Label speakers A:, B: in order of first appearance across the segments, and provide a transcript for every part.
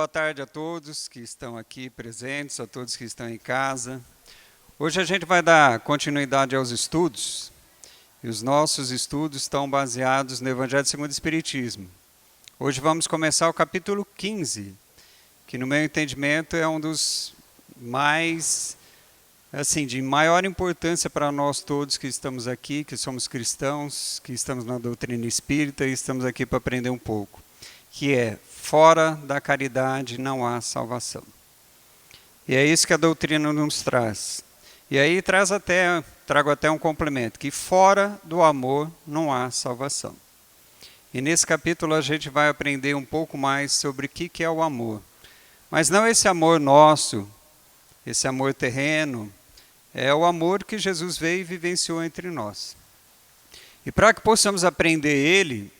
A: Boa tarde a todos que estão aqui presentes, a todos que estão em casa. Hoje a gente vai dar continuidade aos estudos, e os nossos estudos estão baseados no Evangelho segundo o Espiritismo. Hoje vamos começar o capítulo 15, que no meu entendimento é um dos mais, de maior importância para nós todos que estamos aqui, que somos cristãos, que estamos na doutrina espírita e estamos aqui para aprender um pouco, que é: fora da caridade não há salvação. E é isso que a doutrina nos traz. E aí trago até um complemento, que fora do amor não há salvação. E nesse capítulo a gente vai aprender um pouco mais sobre o que é o amor. Mas não esse amor nosso, esse amor terreno, é o amor que Jesus veio e vivenciou entre nós. E para que possamos aprender ele,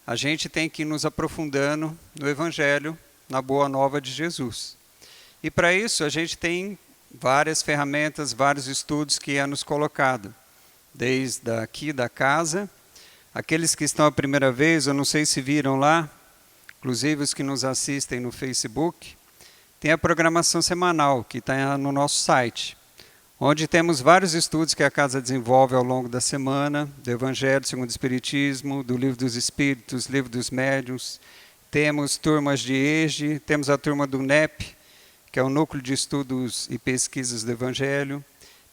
A: a gente tem que ir nos aprofundando no Evangelho, na Boa Nova de Jesus. E para isso a gente tem várias ferramentas, vários estudos que é nos colocado. Desde aqui da casa, aqueles que estão a primeira vez, eu não sei se viram lá, inclusive os que nos assistem no Facebook, tem a programação semanal que está no nosso site, onde temos vários estudos que a casa desenvolve ao longo da semana, do Evangelho segundo o Espiritismo, do Livro dos Espíritos, Livro dos Médiuns. Temos turmas de EJE, temos a turma do NEP, que é o Núcleo de Estudos e Pesquisas do Evangelho.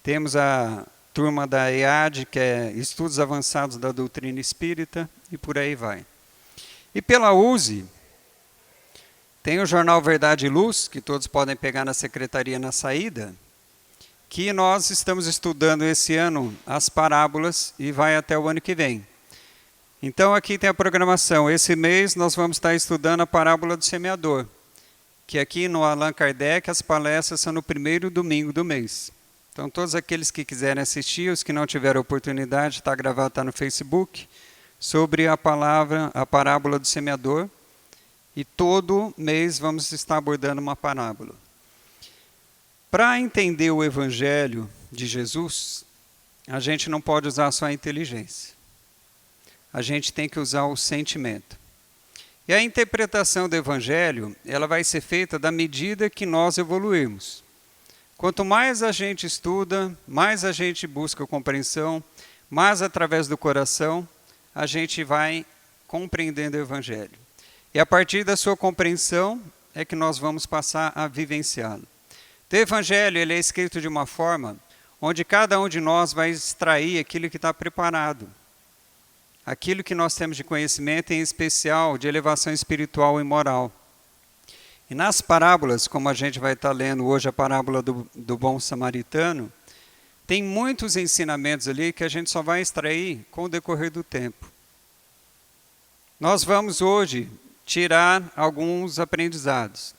A: Temos a turma da EAD, que é Estudos Avançados da Doutrina Espírita, e por aí vai. E pela USE, tem o jornal Verdade e Luz, que todos podem pegar na secretaria na saída, que nós estamos estudando esse ano as parábolas e vai até o ano que vem. Então aqui tem a programação. Esse mês nós vamos estar estudando a parábola do semeador, que aqui no Allan Kardec as palestras são no primeiro domingo do mês. Então todos aqueles que quiserem assistir, os que não tiveram oportunidade, está gravado, está no Facebook, sobre a parábola do semeador. E todo mês vamos estar abordando uma parábola. Para entender o Evangelho de Jesus, a gente não pode usar só a inteligência. A gente tem que usar o sentimento. E a interpretação do Evangelho, ela vai ser feita da medida que nós evoluirmos. Quanto mais a gente estuda, mais a gente busca compreensão, mais através do coração, a gente vai compreendendo o Evangelho. E a partir da sua compreensão é que nós vamos passar a vivenciá-lo. O Evangelho ele é escrito de uma forma onde cada um de nós vai extrair aquilo que está preparado. Aquilo que nós temos de conhecimento, em especial de elevação espiritual e moral. E nas parábolas, como a gente vai estar lendo hoje a parábola do bom samaritano, tem muitos ensinamentos ali que a gente só vai extrair com o decorrer do tempo. Nós vamos hoje tirar alguns aprendizados.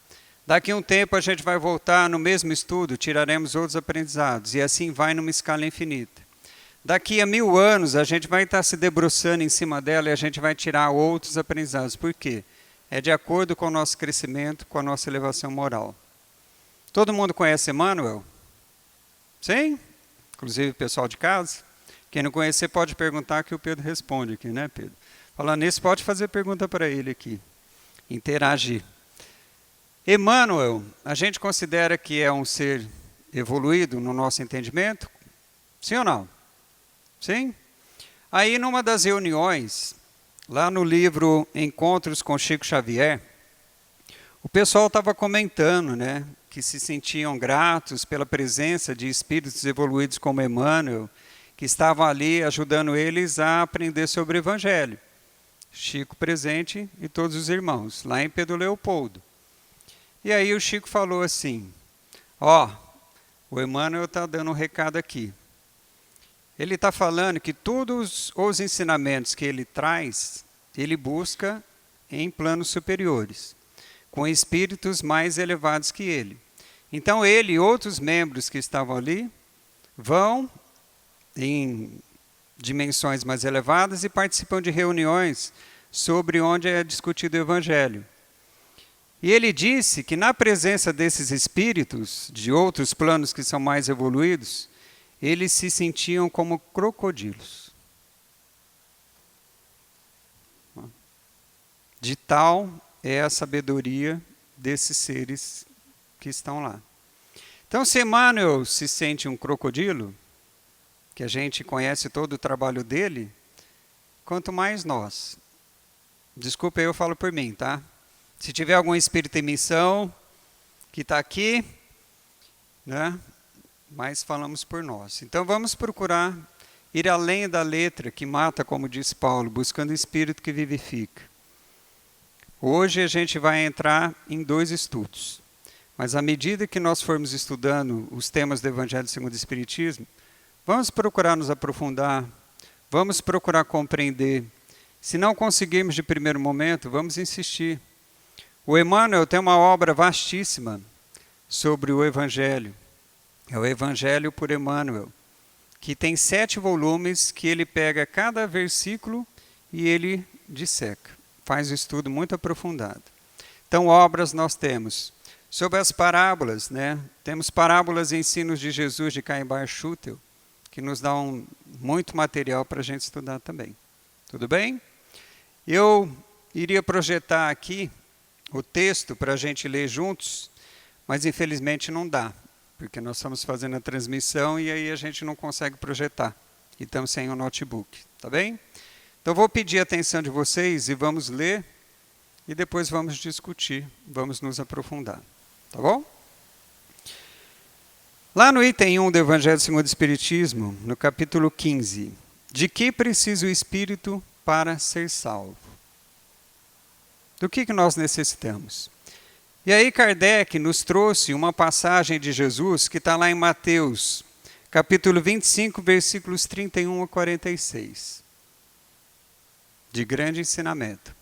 A: Daqui a um tempo a gente vai voltar no mesmo estudo, tiraremos outros aprendizados, e assim vai numa escala infinita. Daqui a 1000 anos a gente vai estar se debruçando em cima dela e a gente vai tirar outros aprendizados. Por quê? É de acordo com o nosso crescimento, com a nossa elevação moral. Todo mundo conhece Emmanuel? Sim? Inclusive o pessoal de casa? Quem não conhecer pode perguntar que o Pedro responde aqui, né, Pedro? Falando nisso, pode fazer pergunta para ele aqui. Interagir. Emmanuel, a gente considera que é um ser evoluído no nosso entendimento? Sim ou não? Sim? Aí, numa das reuniões, lá no livro Encontros com Chico Xavier, o pessoal estava comentando, né, que se sentiam gratos pela presença de espíritos evoluídos como Emmanuel, que estavam ali ajudando eles a aprender sobre o Evangelho. Chico presente e todos os irmãos, lá em Pedro Leopoldo. E aí o Chico falou assim: o Emmanuel está dando um recado aqui. Ele está falando que todos os ensinamentos que ele traz, ele busca em planos superiores, com espíritos mais elevados que ele. Então ele e outros membros que estavam ali vão em dimensões mais elevadas e participam de reuniões sobre onde é discutido o Evangelho. E ele disse que na presença desses espíritos, de outros planos que são mais evoluídos, eles se sentiam como crocodilos. De tal é a sabedoria desses seres que estão lá. Então, se Emmanuel se sente um crocodilo, que a gente conhece todo o trabalho dele, quanto mais nós. Desculpa, eu falo por mim, tá? Se tiver algum espírito em missão que está aqui, né? Mas falamos por nós. Então vamos procurar ir além da letra que mata, como diz Paulo, buscando o espírito que vivifica. Hoje a gente vai entrar em 2 estudos. Mas à medida que nós formos estudando os temas do Evangelho segundo o Espiritismo, vamos procurar nos aprofundar, vamos procurar compreender. Se não conseguirmos de primeiro momento, vamos insistir. O Emmanuel tem uma obra vastíssima sobre o Evangelho. É o Evangelho por Emmanuel, que tem 7 volumes que ele pega cada versículo e ele disseca. Faz um estudo muito aprofundado. Então, obras nós temos. Sobre as parábolas, né? Temos parábolas e ensinos de Jesus de Caim Bar Schutel, que nos dão muito material para a gente estudar também. Tudo bem? Eu iria projetar aqui o texto para a gente ler juntos, mas infelizmente não dá, porque nós estamos fazendo a transmissão e aí a gente não consegue projetar. E estamos sem o notebook, tá bem? Então vou pedir a atenção de vocês e vamos ler e depois vamos discutir, vamos nos aprofundar, tá bom? Lá no item 1 do Evangelho segundo o Espiritismo, no capítulo 15, de que precisa o Espírito para ser salvo? Do que nós necessitamos? E aí Kardec nos trouxe uma passagem de Jesus que está lá em Mateus, capítulo 25, versículos 31 a 46. De grande ensinamento.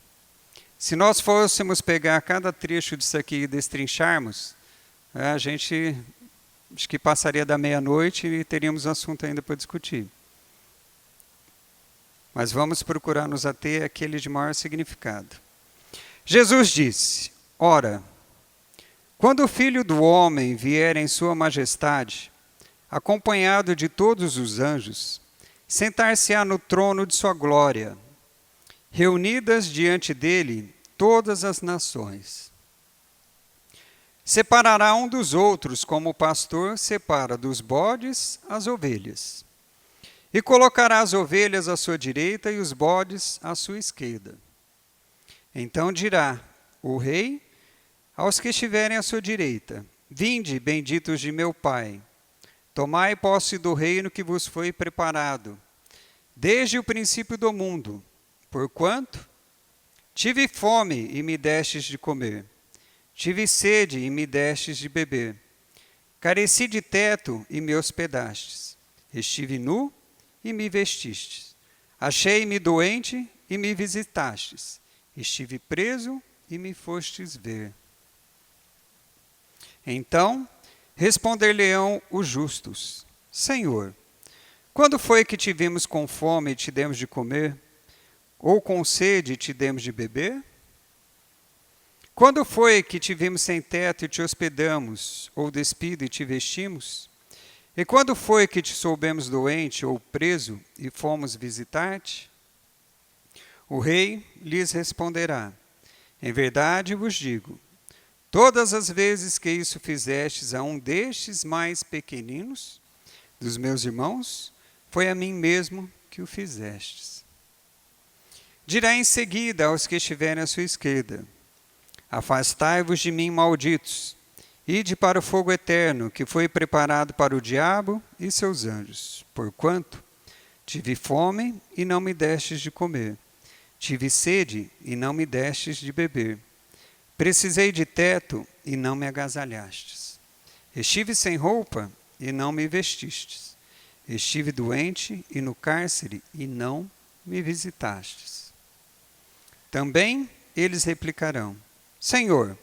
A: Se nós fôssemos pegar cada trecho disso aqui e destrincharmos, a gente acho que passaria da meia-noite e teríamos assunto ainda para discutir. Mas vamos procurar nos ater àquele de maior significado. Jesus disse: ora, quando o Filho do Homem vier em sua majestade, acompanhado de todos os anjos, sentar-se-á no trono de sua glória, reunidas diante dele todas as nações. Separará um dos outros, como o pastor separa dos bodes as ovelhas. E colocará as ovelhas à sua direita e os bodes à sua esquerda. Então dirá o rei aos que estiverem à sua direita: vinde, benditos de meu Pai, tomai posse do reino que vos foi preparado, desde o princípio do mundo, porquanto tive fome e me destes de comer, tive sede e me destes de beber, careci de teto e me hospedastes, estive nu e me vestistes, achei-me doente e me visitastes, estive preso e me fostes ver. Então responder-lhe-ão os justos: Senhor, quando foi que te vimos com fome e te demos de comer, ou com sede e te demos de beber? Quando foi que te vimos sem teto e te hospedamos, ou despido e te vestimos? E quando foi que te soubemos doente ou preso e fomos visitar-te? O rei lhes responderá: em verdade vos digo, todas as vezes que isso fizestes a um destes mais pequeninos, dos meus irmãos, foi a mim mesmo que o fizestes. Dirá em seguida aos que estiverem à sua esquerda: afastai-vos de mim, malditos, ide para o fogo eterno, que foi preparado para o diabo e seus anjos. Porquanto tive fome e não me destes de comer, tive sede e não me destes de beber, precisei de teto e não me agasalhastes, estive sem roupa e não me vestistes, estive doente e no cárcere e não me visitastes. Também eles replicarão: Senhor,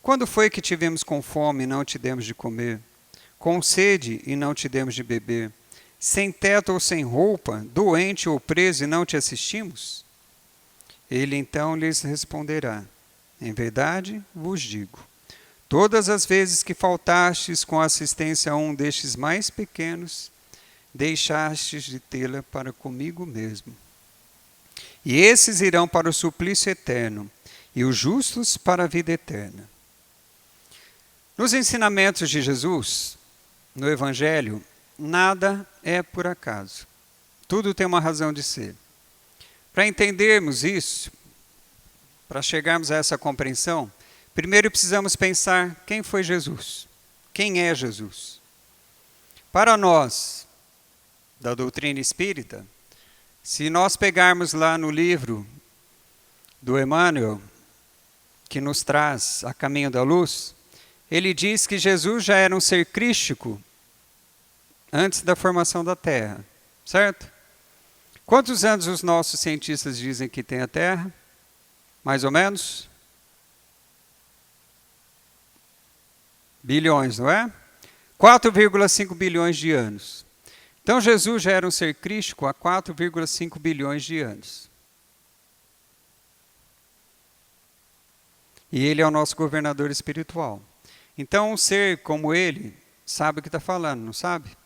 A: quando foi que tivemos com fome e não te demos de comer, com sede e não te demos de beber, sem teto ou sem roupa, doente ou preso e não te assistimos? Ele então lhes responderá: em verdade vos digo, todas as vezes que faltastes com assistência a um destes mais pequenos, deixastes de tê-la para comigo mesmo. E esses irão para o suplício eterno, e os justos para a vida eterna. Nos ensinamentos de Jesus, no Evangelho, nada é por acaso. Tudo tem uma razão de ser. Para entendermos isso, para chegarmos a essa compreensão, primeiro precisamos pensar quem foi Jesus. Quem é Jesus? Para nós, da doutrina espírita, se nós pegarmos lá no livro do Emmanuel, que nos traz A Caminho da Luz, ele diz que Jesus já era um ser crístico antes da formação da Terra, certo? Quantos anos os nossos cientistas dizem que tem a Terra? Mais ou menos? Bilhões, não é? 4,5 bilhões de anos. Então Jesus já era um ser crístico há 4,5 bilhões de anos. E ele é o nosso governador espiritual. Então um ser como ele sabe o que está falando, não sabe?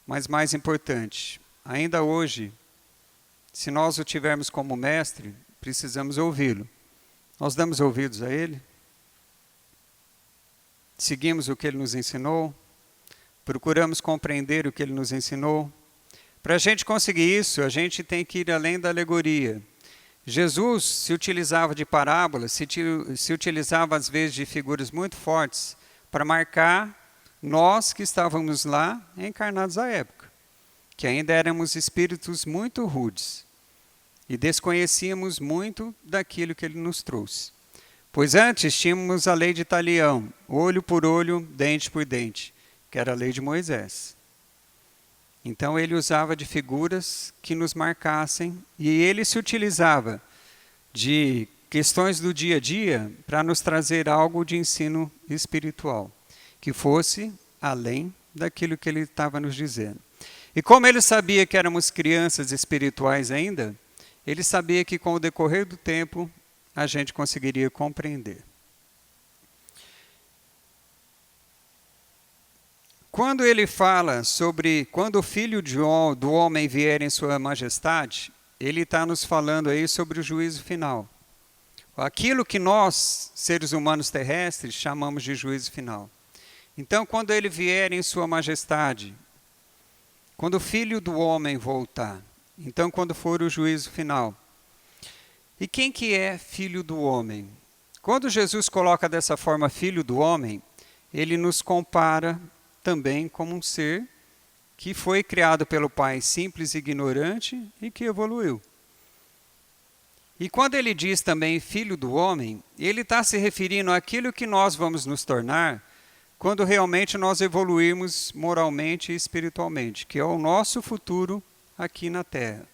A: Mas mais importante, ainda hoje, se nós o tivermos como mestre, precisamos ouvi-lo. Nós damos ouvidos a ele? Seguimos o que ele nos ensinou? Procuramos compreender o que ele nos ensinou? Para a gente conseguir isso, a gente tem que ir além da alegoria. Jesus se utilizava de parábolas, se utilizava às vezes de figuras muito fortes para marcar nós que estávamos lá encarnados à época, que ainda éramos espíritos muito rudes e desconhecíamos muito daquilo que ele nos trouxe. Pois antes tínhamos a lei de Talião, olho por olho, dente por dente, que era a lei de Moisés. Então ele usava de figuras que nos marcassem e ele se utilizava de questões do dia a dia para nos trazer algo de ensino espiritual, que fosse além daquilo que ele estava nos dizendo. E como ele sabia que éramos crianças espirituais ainda, ele sabia que com o decorrer do tempo a gente conseguiria compreender. Quando ele fala sobre quando o Filho do Homem vier em sua majestade, ele está nos falando aí sobre o juízo final. Aquilo que nós, seres humanos terrestres, chamamos de juízo final. Então, quando ele vier em sua majestade, quando o Filho do Homem voltar, então quando for o juízo final. E quem que é Filho do Homem? Quando Jesus coloca dessa forma Filho do Homem, ele nos compara também como um ser que foi criado pelo Pai simples e ignorante e que evoluiu. E quando ele diz também Filho do Homem, ele está se referindo àquilo que nós vamos nos tornar quando realmente nós evoluirmos moralmente e espiritualmente, que é o nosso futuro aqui na Terra.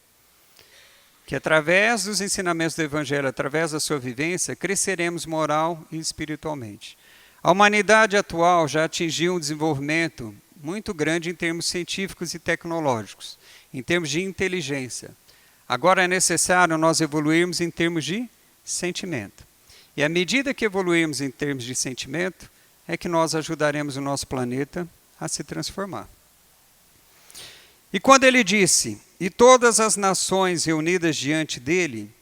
A: Que através dos ensinamentos do Evangelho, através da sua vivência, cresceremos moral e espiritualmente. A humanidade atual já atingiu um desenvolvimento muito grande em termos científicos e tecnológicos, em termos de inteligência. Agora é necessário nós evoluirmos em termos de sentimento. E à medida que evoluirmos em termos de sentimento, é que nós ajudaremos o nosso planeta a se transformar. E quando ele disse, e todas as nações reunidas diante dele,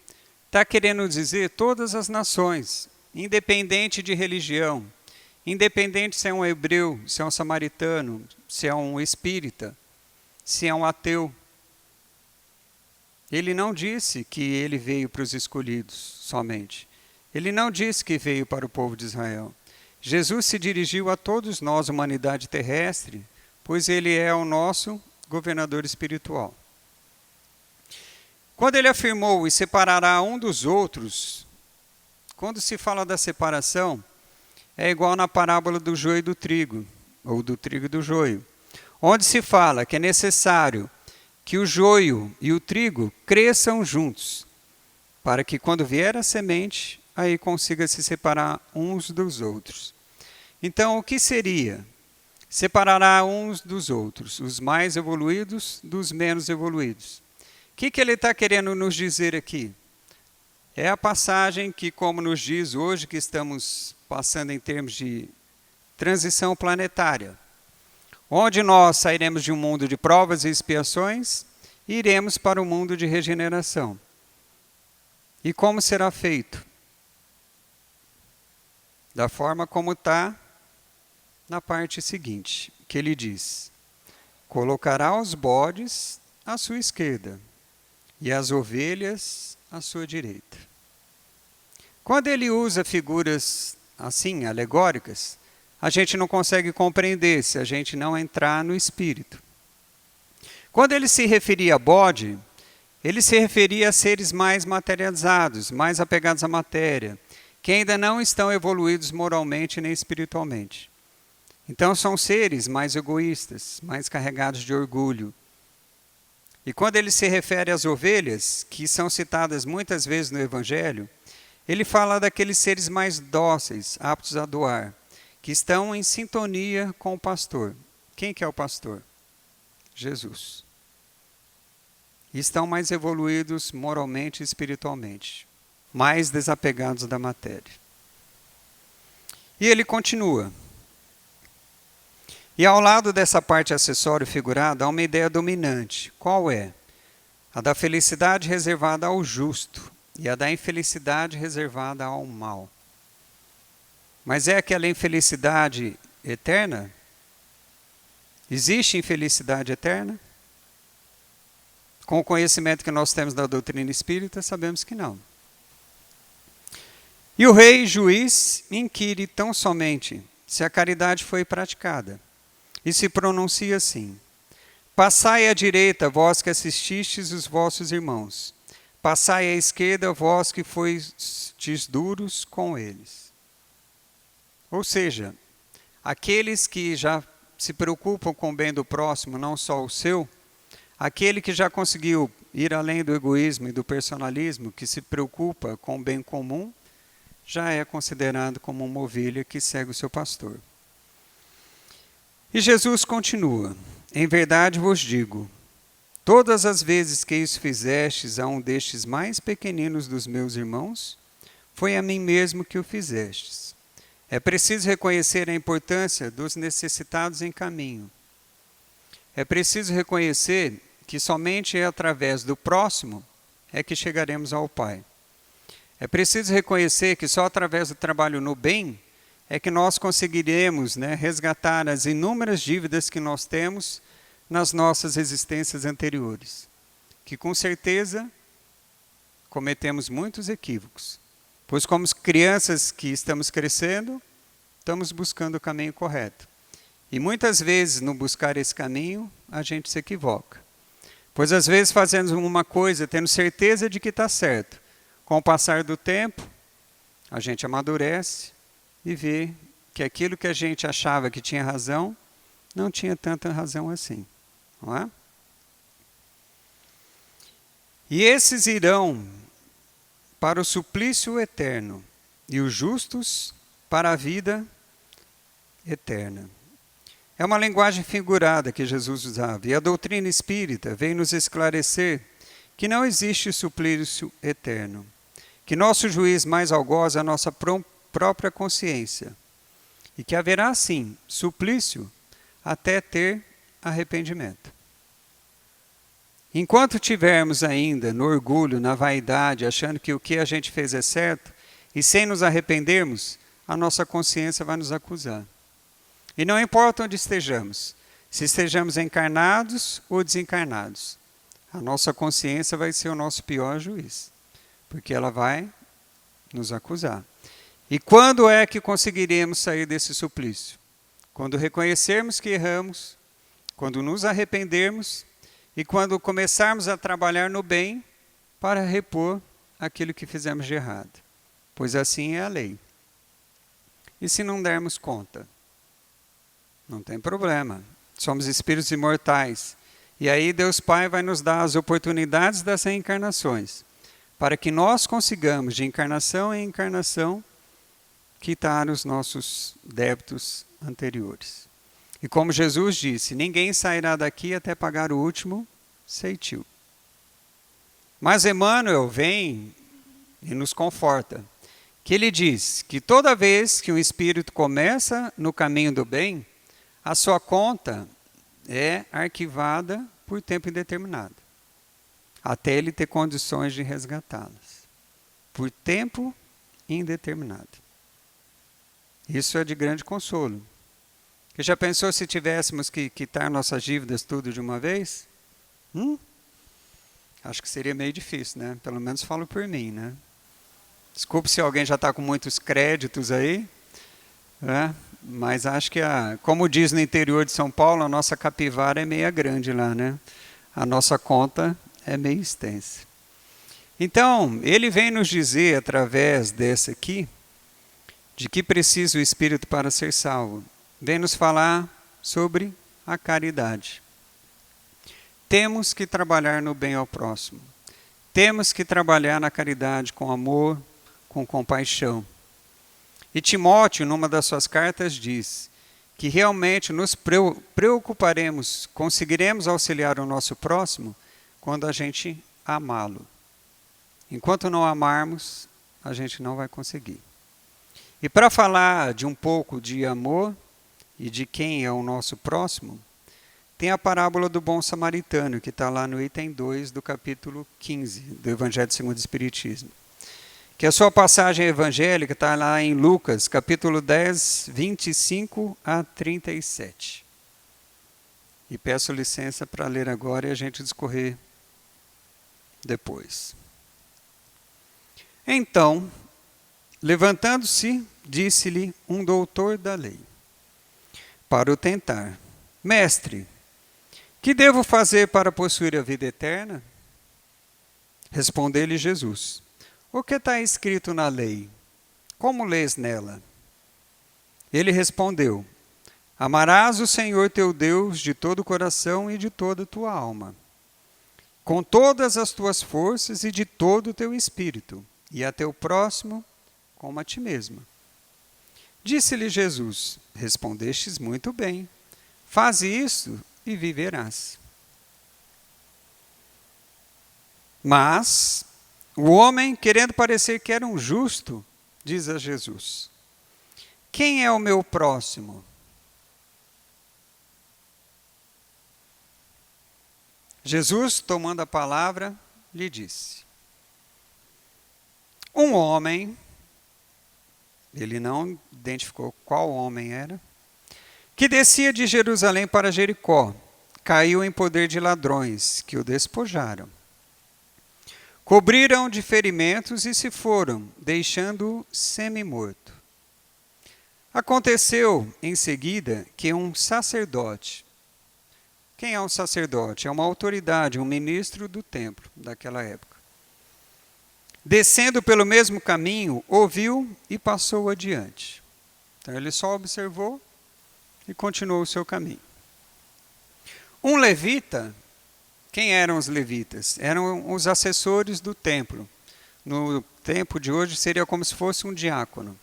A: está querendo dizer todas as nações, independente de religião, independente se é um hebreu, se é um samaritano, se é um espírita, se é um ateu. Ele não disse que ele veio para os escolhidos somente. Ele não disse que veio para o povo de Israel. Jesus se dirigiu a todos nós, humanidade terrestre, pois ele é o nosso governador espiritual. Quando ele afirmou e separará um dos outros, quando se fala da separação, é igual na parábola do joio e do trigo, ou do trigo e do joio, onde se fala que é necessário que o joio e o trigo cresçam juntos, para que quando vier a semente, aí consiga se separar uns dos outros. Então, o que seria? Separará uns dos outros, os mais evoluídos dos menos evoluídos. O que ele está querendo nos dizer aqui? É a passagem que, como nos diz hoje, que estamos passando em termos de transição planetária, onde nós sairemos de um mundo de provas e expiações e iremos para um mundo de regeneração. E como será feito? da forma como está na parte seguinte, que ele diz: colocará os bodes à sua esquerda e as ovelhas à sua direita. Quando ele usa figuras assim, alegóricas, a gente não consegue compreender se a gente não entrar no espírito. Quando ele se referia a bode, ele se referia a seres mais materializados, mais apegados à matéria, que ainda não estão evoluídos moralmente nem espiritualmente. Então são seres mais egoístas, mais carregados de orgulho. E quando ele se refere às ovelhas, que são citadas muitas vezes no Evangelho, ele fala daqueles seres mais dóceis, aptos a doar, que estão em sintonia com o pastor. Quem que é o pastor? Jesus. E estão mais evoluídos moralmente e espiritualmente, mais desapegados da matéria. E ele continua. E ao lado dessa parte acessória figurada há uma ideia dominante. Qual é? A da felicidade reservada ao justo e a da infelicidade reservada ao mal. Mas é aquela infelicidade eterna? Existe infelicidade eterna? Com o conhecimento que nós temos da doutrina espírita, sabemos que não. E o rei juiz inquire tão somente se a caridade foi praticada. E se pronuncia assim: passai à direita, vós que assististes os vossos irmãos. Passai à esquerda, vós que foistes duros com eles. Ou seja, aqueles que já se preocupam com o bem do próximo, não só o seu, aquele que já conseguiu ir além do egoísmo e do personalismo, que se preocupa com o bem comum, já é considerado como uma ovelha que segue o seu pastor. E Jesus continua: em verdade vos digo, todas as vezes que isso fizestes a um destes mais pequeninos dos meus irmãos, foi a mim mesmo que o fizestes. É preciso reconhecer a importância dos necessitados em caminho. É preciso reconhecer que somente é através do próximo é que chegaremos ao Pai. É preciso reconhecer que só através do trabalho no bem é que nós conseguiremos, resgatar as inúmeras dívidas que nós temos nas nossas existências anteriores. Que com certeza cometemos muitos equívocos. Pois como crianças que estamos crescendo, estamos buscando o caminho correto. E muitas vezes, no buscar esse caminho, a gente se equivoca. Pois às vezes fazemos uma coisa tendo certeza de que está certo. Com o passar do tempo, a gente amadurece e vê que aquilo que a gente achava que tinha razão, não tinha tanta razão assim. Não é? E esses irão para o suplício eterno, e os justos para a vida eterna. É uma linguagem figurada que Jesus usava, e a doutrina espírita vem nos esclarecer que não existe suplício eterno, que nosso juiz mais algoz é a nossa própria consciência, e que haverá sim suplício até ter arrependimento. Enquanto tivermos ainda no orgulho, na vaidade, achando que o que a gente fez é certo, e sem nos arrependermos, a nossa consciência vai nos acusar. E não importa onde estejamos, se estejamos encarnados ou desencarnados, a nossa consciência vai ser o nosso pior juiz, porque ela vai nos acusar. E quando é que conseguiremos sair desse suplício? Quando reconhecermos que erramos, quando nos arrependermos e quando começarmos a trabalhar no bem para repor aquilo que fizemos de errado. Pois assim é a lei. E se não dermos conta? Não tem problema. Somos espíritos imortais. E aí Deus Pai vai nos dar as oportunidades das reencarnações, para que nós consigamos, de encarnação em encarnação, quitar os nossos débitos anteriores. E como Jesus disse, ninguém sairá daqui até pagar o último ceitil. Mas Emmanuel vem e nos conforta, que ele diz que toda vez que um espírito começa no caminho do bem, a sua conta é arquivada por tempo indeterminado, até ele ter condições de resgatá-las, por tempo indeterminado. Isso é de grande consolo. Você já pensou se tivéssemos que quitar nossas dívidas tudo de uma vez? Acho que seria meio difícil, né? Pelo menos falo por mim, né? Desculpe se alguém já está com muitos créditos aí, né? Mas acho que, como diz no interior de São Paulo, a nossa capivara é meia grande lá, né? A nossa conta é meio extensa. Então, ele vem nos dizer, através dessa aqui, de que precisa o Espírito para ser salvo. Vem nos falar sobre a caridade. Temos que trabalhar no bem ao próximo. Temos que trabalhar na caridade com amor, com compaixão. E Timóteo, numa das suas cartas, diz que realmente nos preocuparemos, conseguiremos auxiliar o nosso próximo quando a gente amá-lo. Enquanto não amarmos, a gente não vai conseguir. E para falar de um pouco de amor e de quem é o nosso próximo, tem a parábola do bom samaritano, que está lá no item 2 do capítulo 15 do Evangelho segundo o Espiritismo. Que a sua passagem evangélica está lá em Lucas, capítulo 10, 25 a 37. E peço licença para ler agora e a gente discorrer depois. Então, levantando-se, disse-lhe um doutor da lei, para o tentar: Mestre, que devo fazer para possuir a vida eterna? Respondeu-lhe Jesus: O que está escrito na lei? Como lês nela? Ele respondeu: Amarás o Senhor teu Deus de todo o coração e de toda a tua alma, com todas as tuas forças e de todo o teu espírito, e a teu próximo como a ti mesmo. Disse-lhe Jesus: Respondestes muito bem. Faze isso e viverás. Mas o homem, querendo parecer que era um justo, diz a Jesus: Quem é o meu próximo? Jesus, tomando a palavra, lhe disse: Um homem, ele não identificou qual homem era, que descia de Jerusalém para Jericó, caiu em poder de ladrões, que o despojaram. Cobriram de ferimentos e se foram, deixando-o semi-morto. Aconteceu, em seguida, que um sacerdote... Quem é um sacerdote? É uma autoridade, um ministro do templo daquela época. Descendo pelo mesmo caminho, ouviu e passou adiante. Então ele só observou e continuou o seu caminho. Um levita, quem eram os levitas? Eram os assessores do templo. No tempo de hoje seria como se fosse um diácono.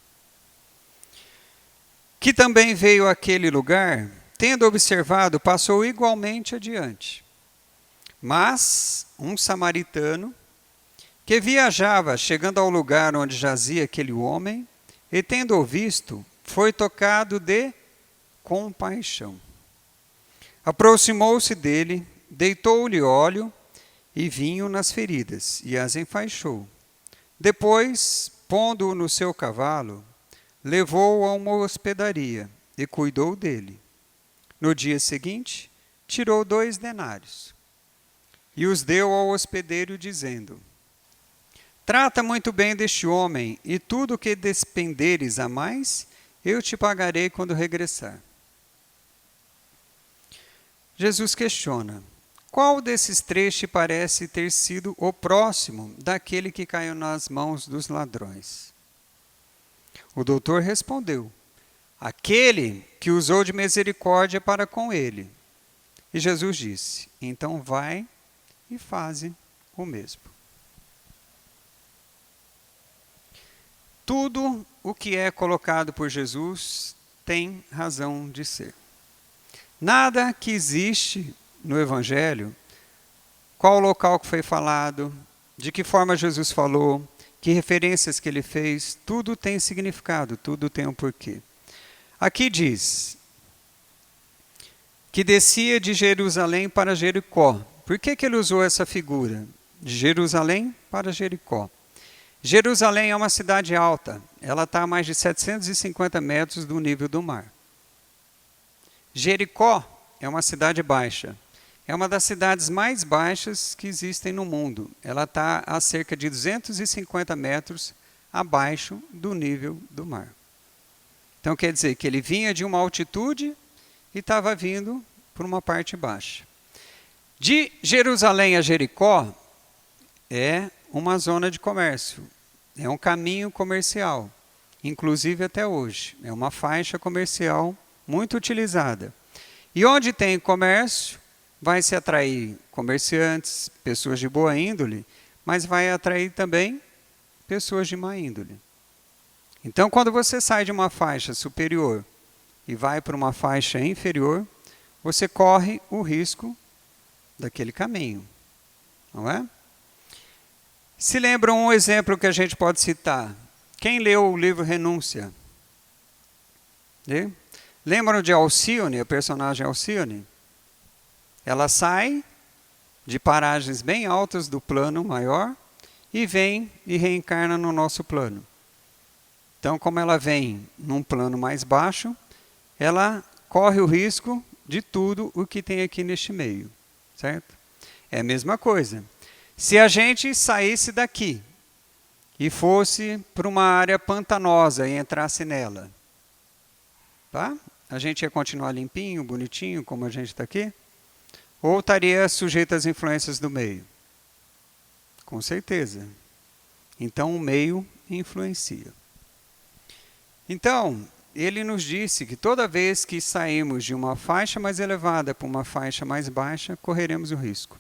A: Que também veio àquele lugar, tendo observado, passou igualmente adiante. Mas um samaritano, que viajava, chegando ao lugar onde jazia aquele homem, e tendo-o visto, foi tocado de compaixão. Aproximou-se dele, deitou-lhe óleo e vinho nas feridas, e as enfaixou. Depois, pondo-o no seu cavalo, levou-o a uma hospedaria e cuidou dele. No dia seguinte, tirou 2 denários e os deu ao hospedeiro, dizendo: Trata muito bem deste homem, e tudo o que despenderes a mais, eu te pagarei quando regressar. Jesus questiona: Qual desses 3 te parece ter sido o próximo daquele que caiu nas mãos dos ladrões? O doutor respondeu: Aquele que usou de misericórdia para com ele. E Jesus disse: Então vai e faze o mesmo. Tudo o que é colocado por Jesus tem razão de ser. Nada que existe no Evangelho, qual o local que foi falado, de que forma Jesus falou, que referências que ele fez, tudo tem significado, tudo tem um porquê. Aqui diz que descia de Jerusalém para Jericó. Por que ele usou essa figura? De Jerusalém para Jericó. Jerusalém é uma cidade alta, ela está a mais de 750 metros do nível do mar. Jericó é uma cidade baixa, é uma das cidades mais baixas que existem no mundo. Ela está a cerca de 250 metros abaixo do nível do mar. Então quer dizer que ele vinha de uma altitude e estava vindo por uma parte baixa. De Jerusalém a Jericó é uma zona de comércio, é um caminho comercial, inclusive até hoje. É uma faixa comercial muito utilizada. E onde tem comércio, vai se atrair comerciantes, pessoas de boa índole, mas vai atrair também pessoas de má índole. Então, quando você sai de uma faixa superior e vai para uma faixa inferior, você corre o risco daquele caminho, não é? Se lembram um exemplo que a gente pode citar? Quem leu o livro Renúncia? Lembram de Alcione, a personagem Alcione? Ela sai de paragens bem altas do plano maior e vem e reencarna no nosso plano. Então, como ela vem num plano mais baixo, ela corre o risco de tudo o que tem aqui neste meio, certo? É a mesma coisa. Se a gente saísse daqui e fosse para uma área pantanosa e entrasse nela, tá? A gente ia continuar limpinho, bonitinho, como a gente está aqui? Ou estaria sujeito às influências do meio? Com certeza. Então, o meio influencia. Então, ele nos disse que toda vez que saímos de uma faixa mais elevada para uma faixa mais baixa, correremos o risco.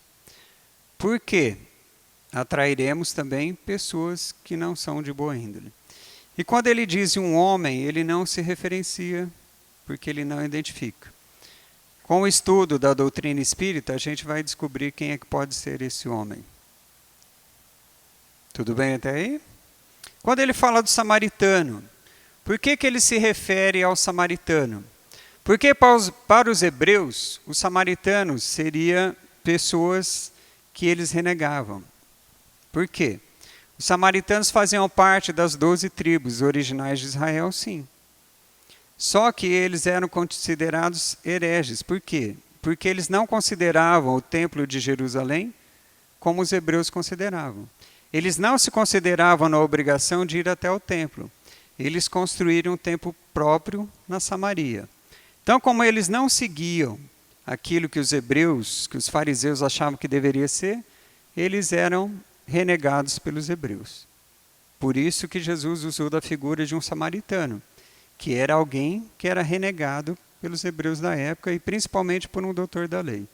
A: Por quê? Atrairemos também pessoas que não são de boa índole. E quando ele diz um homem, ele não se referencia, porque ele não identifica. Com o estudo da doutrina espírita, a gente vai descobrir quem é que pode ser esse homem. Tudo bem até aí? Quando ele fala do samaritano, por que ele se refere ao samaritano? Porque para os hebreus, os samaritanos seriam pessoas que eles renegavam. Por quê? Os samaritanos faziam parte das 12 tribos originais de Israel, sim. Só que eles eram considerados hereges. Por quê? Porque eles não consideravam o templo de Jerusalém como os hebreus consideravam. Eles não se consideravam na obrigação de ir até o templo. Eles construíram um templo próprio na Samaria. Então, como eles não seguiam aquilo que os hebreus, que os fariseus achavam que deveria ser, eles eram renegados pelos hebreus. Por isso que Jesus usou da figura de um samaritano, que era alguém que era renegado pelos hebreus da época e principalmente por um doutor da lei.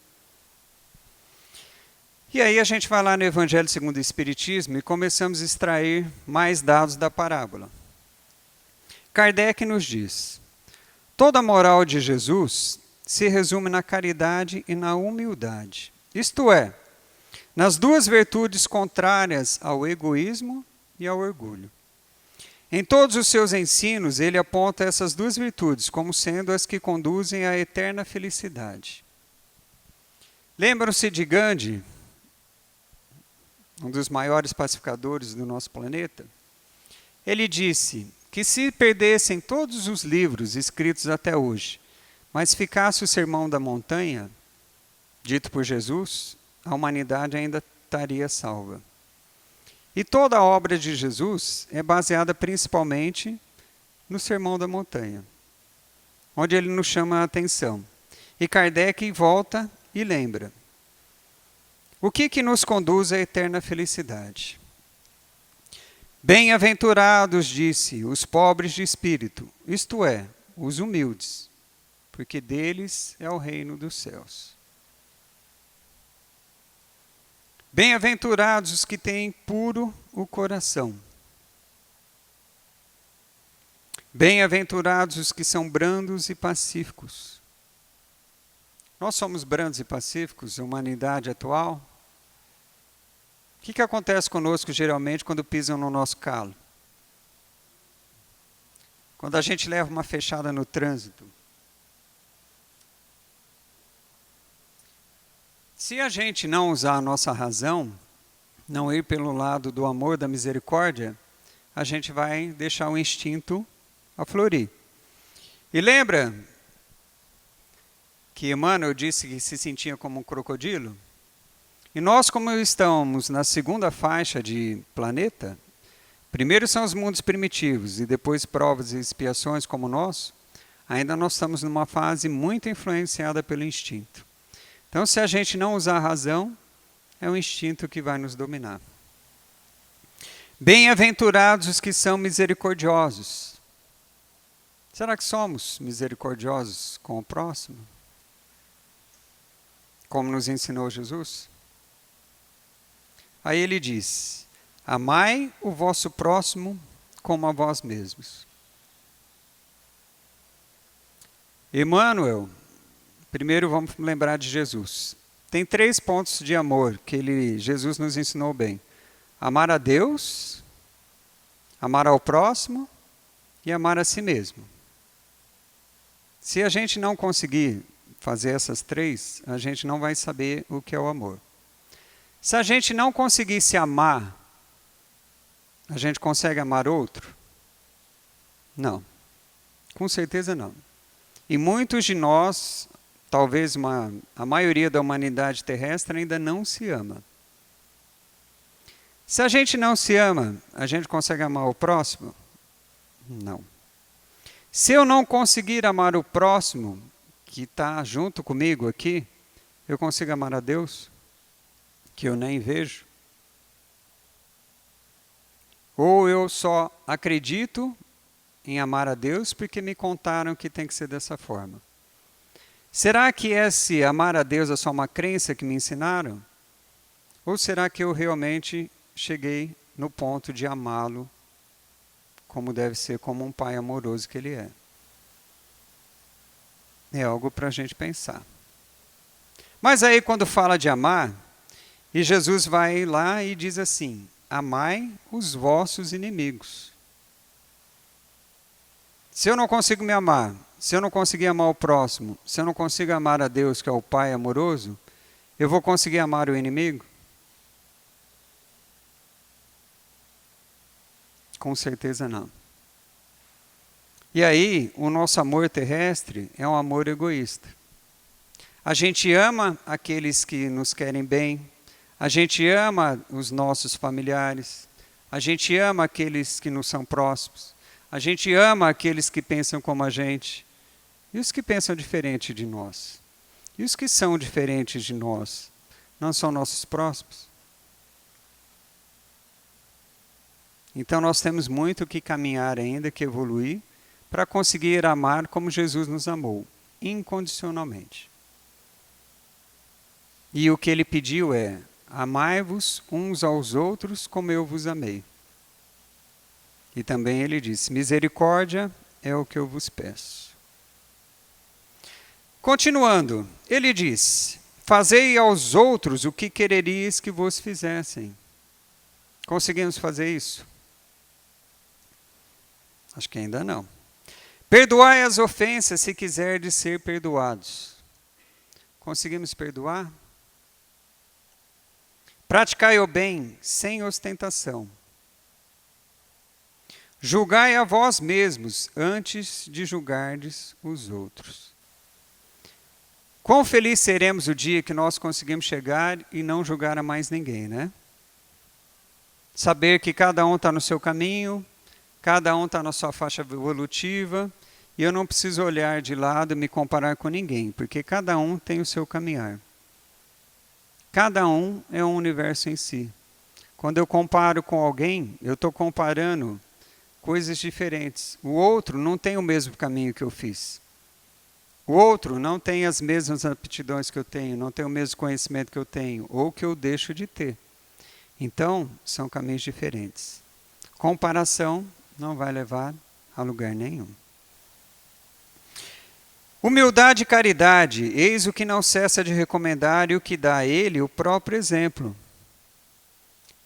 A: E aí a gente vai lá no Evangelho segundo o Espiritismo e começamos a extrair mais dados da parábola. Kardec nos diz: toda a moral de Jesus se resume na caridade e na humildade. Isto é, nas duas virtudes contrárias ao egoísmo e ao orgulho. Em todos os seus ensinos, ele aponta essas duas virtudes como sendo as que conduzem à eterna felicidade. Lembram-se de Gandhi, um dos maiores pacificadores do nosso planeta? Ele disse que se perdessem todos os livros escritos até hoje, mas ficasse o Sermão da Montanha, dito por Jesus, a humanidade ainda estaria salva. E toda a obra de Jesus é baseada principalmente no Sermão da Montanha, onde ele nos chama a atenção. E Kardec volta e lembra. O que nos conduz à eterna felicidade? Bem-aventurados, disse, os pobres de espírito, isto é, os humildes, porque deles é o reino dos céus. Bem-aventurados os que têm puro o coração. Bem-aventurados os que são brandos e pacíficos. Nós somos brandos e pacíficos, a humanidade atual. O que acontece conosco geralmente quando pisam no nosso calo? Quando a gente leva uma fechada no trânsito. Se a gente não usar a nossa razão, não ir pelo lado do amor, da misericórdia, a gente vai deixar o instinto aflorir. E lembra que Emmanuel disse que se sentia como um crocodilo? E nós, como estamos na segunda faixa de planeta, primeiro são os mundos primitivos e depois provas e expiações como o nosso, ainda nós estamos numa fase muito influenciada pelo instinto. Então, se a gente não usar a razão, é o instinto que vai nos dominar. Bem-aventurados os que são misericordiosos. Será que somos misericordiosos com o próximo? Como nos ensinou Jesus? Aí ele diz: amai o vosso próximo como a vós mesmos. Emmanuel, primeiro vamos lembrar de Jesus. Tem 3 pontos de amor que Jesus nos ensinou bem. Amar a Deus, amar ao próximo e amar a si mesmo. Se a gente não conseguir fazer essas 3, a gente não vai saber o que é o amor. Se a gente não conseguir se amar, a gente consegue amar outro? Não. Com certeza não. E muitos de nós, talvez a maioria da humanidade terrestre, ainda não se ama. Se a gente não se ama, a gente consegue amar o próximo? Não. Se eu não conseguir amar o próximo, que está junto comigo aqui, eu consigo amar a Deus, que eu nem vejo? Ou eu só acredito em amar a Deus porque me contaram que tem que ser dessa forma? Será que esse amar a Deus é só uma crença que me ensinaram? Ou será que eu realmente cheguei no ponto de amá-lo como deve ser, como um pai amoroso que ele é? É algo para a gente pensar. Mas aí quando fala de amar, e Jesus vai lá e diz assim: amai os vossos inimigos. Se eu não consigo me amar, se eu não conseguir amar o próximo, se eu não consigo amar a Deus, que é o Pai amoroso, eu vou conseguir amar o inimigo? Com certeza não. E aí, o nosso amor terrestre é um amor egoísta. A gente ama aqueles que nos querem bem, a gente ama os nossos familiares, a gente ama aqueles que nos são próximos, a gente ama aqueles que pensam como a gente, e os que pensam diferente de nós. E os que são diferentes de nós, não são nossos próximos? Então nós temos muito que caminhar ainda, que evoluir, para conseguir amar como Jesus nos amou, incondicionalmente. E o que ele pediu é: amai-vos uns aos outros como eu vos amei. E também ele disse: misericórdia é o que eu vos peço. Continuando, ele diz: fazei aos outros o que quereríeis que vos fizessem. Conseguimos fazer isso? Acho que ainda não. Perdoai as ofensas se quiserdes ser perdoados. Conseguimos perdoar? Praticai o bem sem ostentação. Julgai a vós mesmos antes de julgardes os outros. Quão feliz seremos o dia que nós conseguimos chegar e não julgar a mais ninguém, né? Saber que cada um está no seu caminho, cada um está na sua faixa evolutiva, e eu não preciso olhar de lado e me comparar com ninguém, porque cada um tem o seu caminhar. Cada um é um universo em si. Quando eu comparo com alguém, eu estou comparando coisas diferentes. O outro não tem o mesmo caminho que eu fiz. O outro não tem as mesmas aptidões que eu tenho, não tem o mesmo conhecimento que eu tenho, ou que eu deixo de ter. Então, são caminhos diferentes. Comparação não vai levar a lugar nenhum. Humildade e caridade, eis o que não cessa de recomendar e o que dá a ele o próprio exemplo.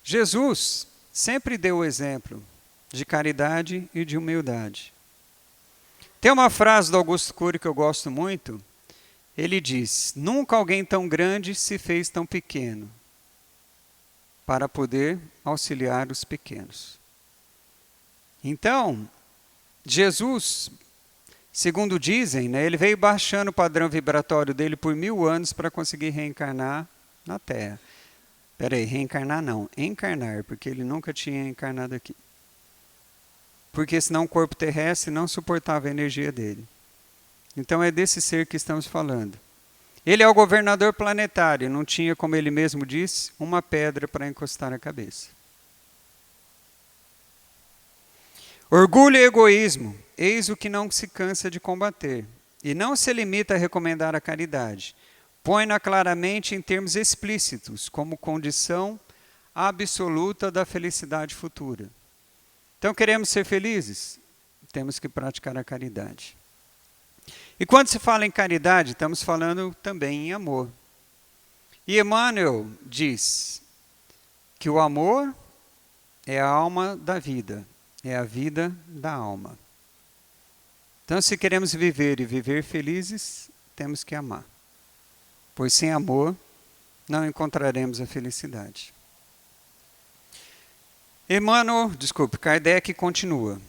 A: Jesus sempre deu o exemplo de caridade e de humildade. Tem uma frase do Augusto Cury que eu gosto muito. Ele diz: nunca alguém tão grande se fez tão pequeno para poder auxiliar os pequenos. Então, Jesus, segundo dizem, né, ele veio baixando o padrão vibratório dele por 1000 anos para conseguir reencarnar na Terra. Peraí, reencarnar não, encarnar, porque ele nunca tinha encarnado aqui. Porque senão o corpo terrestre não suportava a energia dele. Então é desse ser que estamos falando. Ele é o governador planetário, não tinha, como ele mesmo disse, uma pedra para encostar a cabeça. Orgulho e egoísmo, eis o que não se cansa de combater, e não se limita a recomendar a caridade. Põe-na claramente em termos explícitos, como condição absoluta da felicidade futura. Então, queremos ser felizes? Temos que praticar a caridade. E quando se fala em caridade, estamos falando também em amor. E Emmanuel diz que o amor é a alma da vida, é a vida da alma. Então, se queremos viver e viver felizes, temos que amar. Pois sem amor, não encontraremos a felicidade. Kardec continua.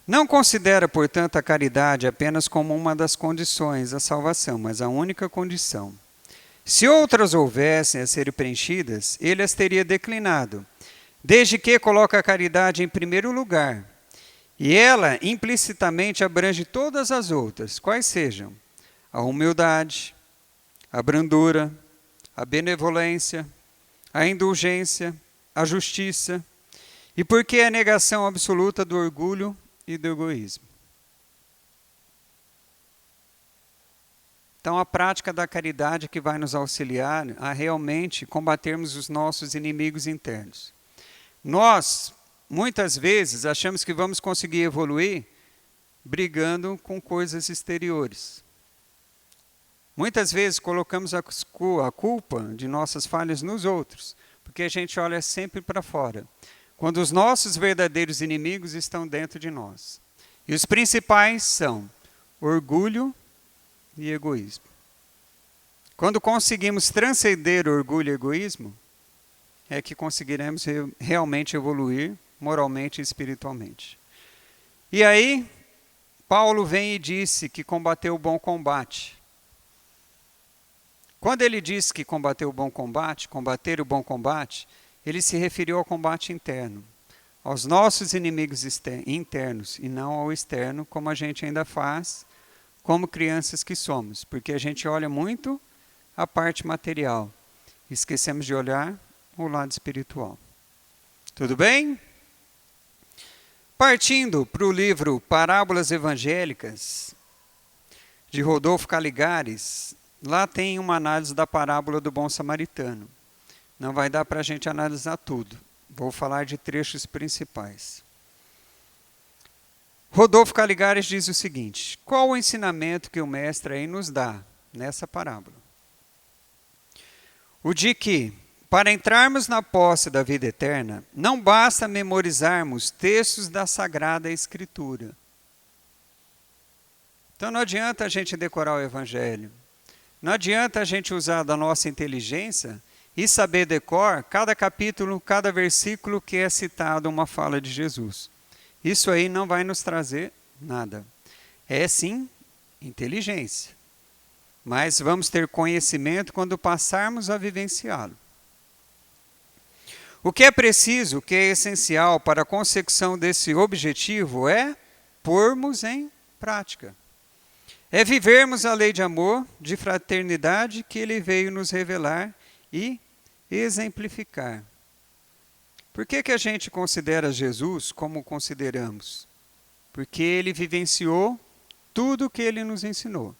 A: Não considera, portanto, a caridade apenas como uma das condições da salvação, mas a única condição. Se outras houvessem a serem preenchidas, ele as teria declinado, desde que coloca a caridade em primeiro lugar. E ela implicitamente abrange todas as outras, quais sejam a humildade, a brandura, a benevolência, a indulgência, a justiça, e porque a negação absoluta do orgulho e do egoísmo. Então, a prática da caridade que vai nos auxiliar a realmente combatermos os nossos inimigos internos. Nós, muitas vezes, achamos que vamos conseguir evoluir brigando com coisas exteriores. Muitas vezes colocamos a culpa de nossas falhas nos outros, porque a gente olha sempre para fora, quando os nossos verdadeiros inimigos estão dentro de nós. E os principais são orgulho e egoísmo. Quando conseguimos transcender o orgulho e egoísmo, é que conseguiremos realmente evoluir moralmente e espiritualmente. E aí, Paulo vem e disse que combateu o bom combate. Quando ele disse que combater o bom combate, ele se referiu ao combate interno, aos nossos inimigos internos e não ao externo, como a gente ainda faz, como crianças que somos, porque a gente olha muito a parte material, esquecemos de olhar o lado espiritual. Tudo bem? Partindo para o livro Parábolas Evangélicas, de Rodolfo Caligares, lá tem uma análise da parábola do bom samaritano. Não vai dar para a gente analisar tudo. Vou falar de trechos principais. Rodolfo Caligares diz o seguinte: qual o ensinamento que o mestre aí nos dá nessa parábola? O de que, para entrarmos na posse da vida eterna, não basta memorizarmos textos da Sagrada Escritura. Então não adianta a gente decorar o Evangelho. Não adianta a gente usar da nossa inteligência e saber decor cada capítulo, cada versículo que é citado uma fala de Jesus. Isso aí não vai nos trazer nada. É sim inteligência. Mas vamos ter conhecimento quando passarmos a vivenciá-lo. O que é preciso, o que é essencial para a consecução desse objetivo é pormos em prática. É vivermos a lei de amor, de fraternidade que ele veio nos revelar e exemplificar. Por que a gente considera Jesus como consideramos? Porque ele vivenciou tudo o que ele nos ensinou.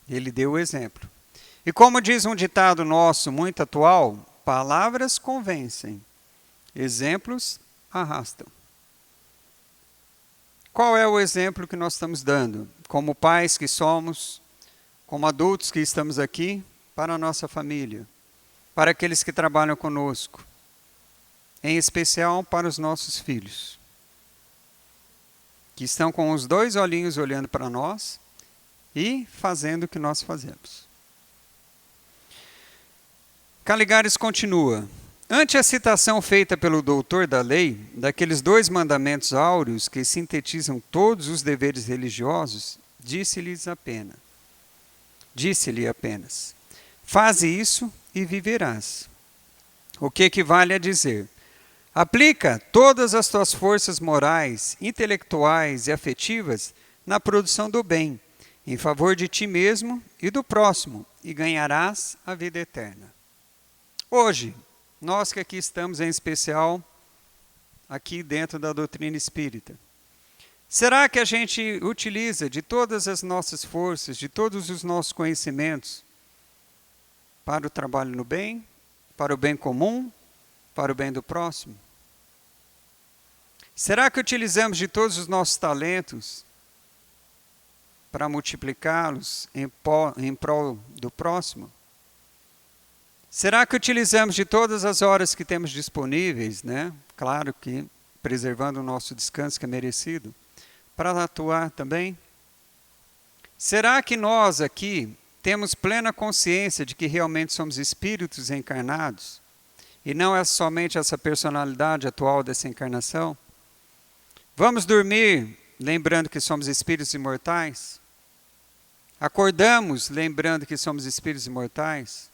A: Ele deu o exemplo. E como diz um ditado nosso muito atual, palavras convencem, exemplos arrastam. Qual é o exemplo que nós estamos dando? Como pais que somos, como adultos que estamos aqui, para a nossa família, para aqueles que trabalham conosco, em especial para os nossos filhos, que estão com os dois olhinhos olhando para nós e fazendo o que nós fazemos. Caligares continua: ante a citação feita pelo doutor da lei, daqueles 2 mandamentos áureos que sintetizam todos os deveres religiosos, disse-lhe apenas, faze isso e viverás. O que equivale a dizer, aplica todas as tuas forças morais, intelectuais e afetivas na produção do bem, em favor de ti mesmo e do próximo, e ganharás a vida eterna. Hoje, nós que aqui estamos, em especial, aqui dentro da doutrina espírita, será que a gente utiliza de todas as nossas forças, de todos os nossos conhecimentos, para o trabalho no bem, para o bem comum, para o bem do próximo? Será que utilizamos de todos os nossos talentos para multiplicá-los em prol do próximo? Será que utilizamos de todas as horas que temos disponíveis, né? Claro que preservando o nosso descanso que é merecido, para atuar também? Será que nós aqui temos plena consciência de que realmente somos espíritos encarnados e não é somente essa personalidade atual dessa encarnação? Vamos dormir lembrando que somos espíritos imortais? Acordamos lembrando que somos espíritos imortais?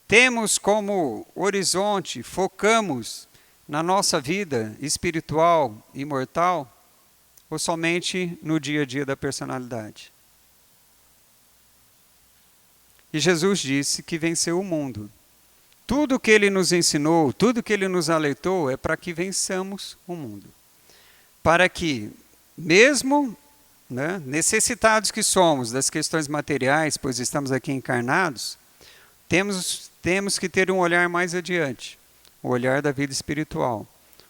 A: Temos como horizonte, focamos na nossa vida espiritual, imortal, ou somente no dia a dia da personalidade? E Jesus disse que venceu o mundo. Tudo que Ele nos ensinou, tudo que Ele nos alertou é para que vençamos o mundo. Para que, mesmo necessitados que somos das questões materiais, pois estamos aqui encarnados, temos que ter um olhar mais adiante, o olhar da vida espiritual,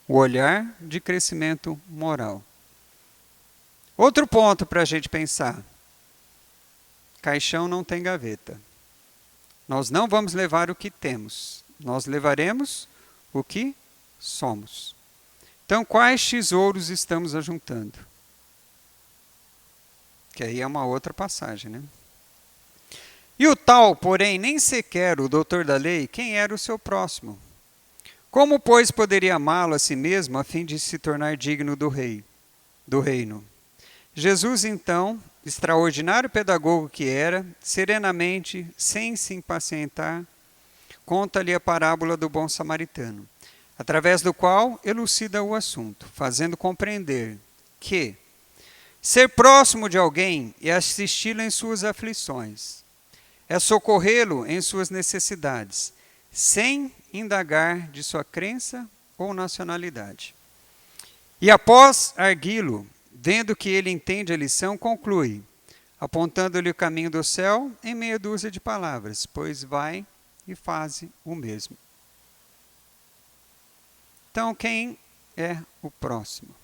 A: o olhar de crescimento moral. Outro ponto para a gente pensar, caixão não tem gaveta. Nós não vamos levar o que temos, nós levaremos o que somos. Então, quais tesouros estamos ajuntando? Que aí é uma outra passagem, né? E o tal, porém, nem sequer o doutor da lei, quem era o seu próximo? Como, pois, poderia amá-lo a si mesmo, a fim de se tornar digno do reino? Jesus, então, extraordinário pedagogo que era, serenamente, sem se impacientar, conta-lhe a parábola do bom samaritano, através do qual elucida o assunto, fazendo compreender que ser próximo de alguém é assisti-lo em suas aflições, é socorrê-lo em suas necessidades, sem indagar de sua crença ou nacionalidade. E após arguí-lo, vendo que ele entende a lição, conclui, apontando-lhe o caminho do céu em meia dúzia de palavras, pois vai e faze o mesmo. Então, quem é o próximo?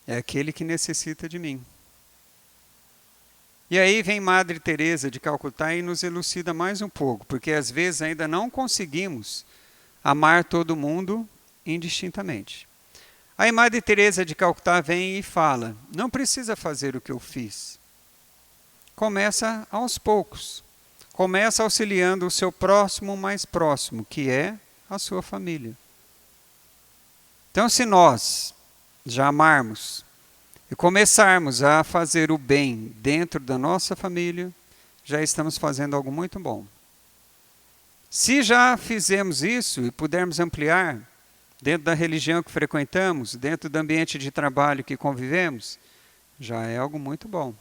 A: É aquele que necessita de mim. E aí vem Madre Teresa de Calcutá e nos elucida mais um pouco, porque às vezes ainda não conseguimos amar todo mundo indistintamente. Aí Madre Teresa de Calcutá vem e fala, não precisa fazer o que eu fiz. Começa aos poucos. Começa auxiliando o seu próximo mais próximo, que é a sua família. Então, se nós já amarmos e começarmos a fazer o bem dentro da nossa família, já estamos fazendo algo muito bom. Se já fizemos isso e pudermos ampliar, dentro da religião que frequentamos, dentro do ambiente de trabalho que convivemos, já é algo muito bom.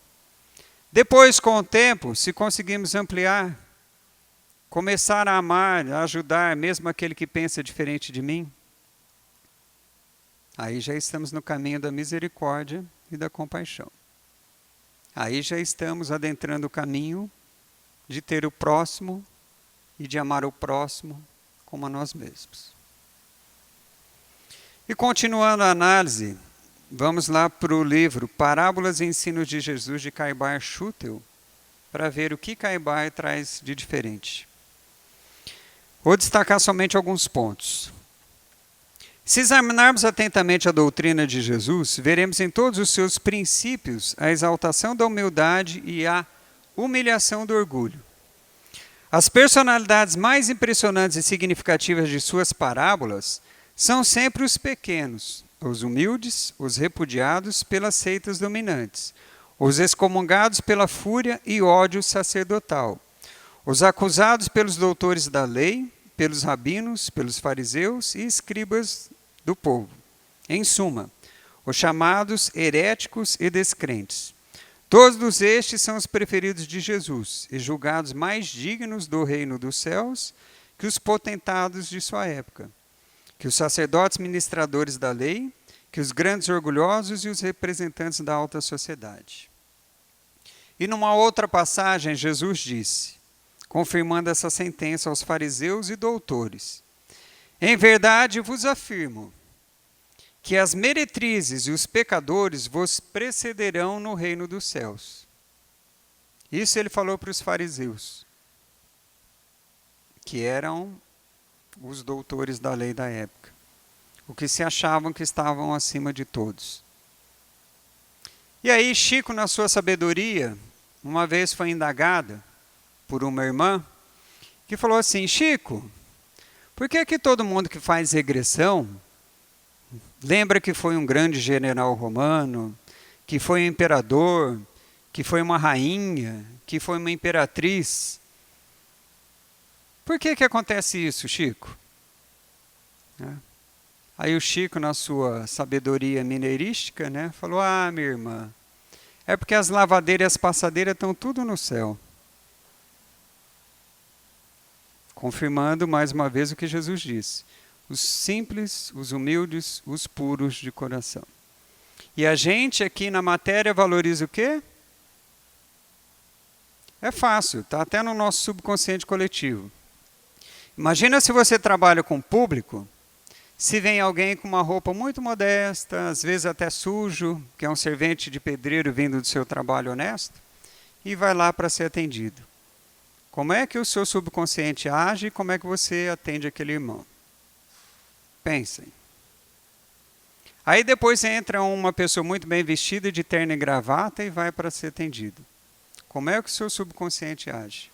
A: Depois, com o tempo, se conseguimos ampliar, começar a amar, a ajudar, mesmo aquele que pensa diferente de mim, aí já estamos no caminho da misericórdia e da compaixão. Aí já estamos adentrando o caminho de ter o próximo e de amar o próximo como a nós mesmos. E continuando a análise, vamos lá para o livro Parábolas e Ensinos de Jesus, de Caibar Schutel, para ver o que Caibar traz de diferente. Vou destacar somente alguns pontos. Se examinarmos atentamente a doutrina de Jesus, veremos em todos os seus princípios a exaltação da humildade e a humilhação do orgulho. As personalidades mais impressionantes e significativas de suas parábolas são sempre os pequenos, os humildes, os repudiados pelas seitas dominantes, os excomungados pela fúria e ódio sacerdotal, os acusados pelos doutores da lei, pelos rabinos, pelos fariseus e escribas do povo. Em suma, os chamados heréticos e descrentes. Todos estes são os preferidos de Jesus e julgados mais dignos do reino dos céus que os potentados de sua época, que os sacerdotes ministradores da lei, que os grandes orgulhosos e os representantes da alta sociedade. E numa outra passagem, Jesus disse, confirmando essa sentença aos fariseus e doutores, em verdade vos afirmo que as meretrizes e os pecadores vos precederão no reino dos céus. Isso ele falou para os fariseus, que eram os doutores da lei da época, o que se achavam que estavam acima de todos. E aí Chico, na sua sabedoria, uma vez foi indagado por uma irmã, que falou assim, Chico, por que todo mundo que faz regressão lembra que foi um grande general romano, que foi um imperador, que foi uma rainha, que foi uma imperatriz? Por que acontece isso, Chico? Aí o Chico, na sua sabedoria mineirística, falou, minha irmã, é porque as lavadeiras e as passadeiras estão tudo no céu. Confirmando mais uma vez o que Jesus disse. Os simples, os humildes, os puros de coração. E a gente aqui na matéria valoriza o quê? É fácil, está até no nosso subconsciente coletivo. Imagina se você trabalha com público, se vem alguém com uma roupa muito modesta, às vezes até sujo, que é um servente de pedreiro vindo do seu trabalho honesto, e vai lá para ser atendido. Como é que o seu subconsciente age e como é que você atende aquele irmão? Pensem. Aí depois entra uma pessoa muito bem vestida, de terno e gravata, e vai para ser atendido. Como é que o seu subconsciente age?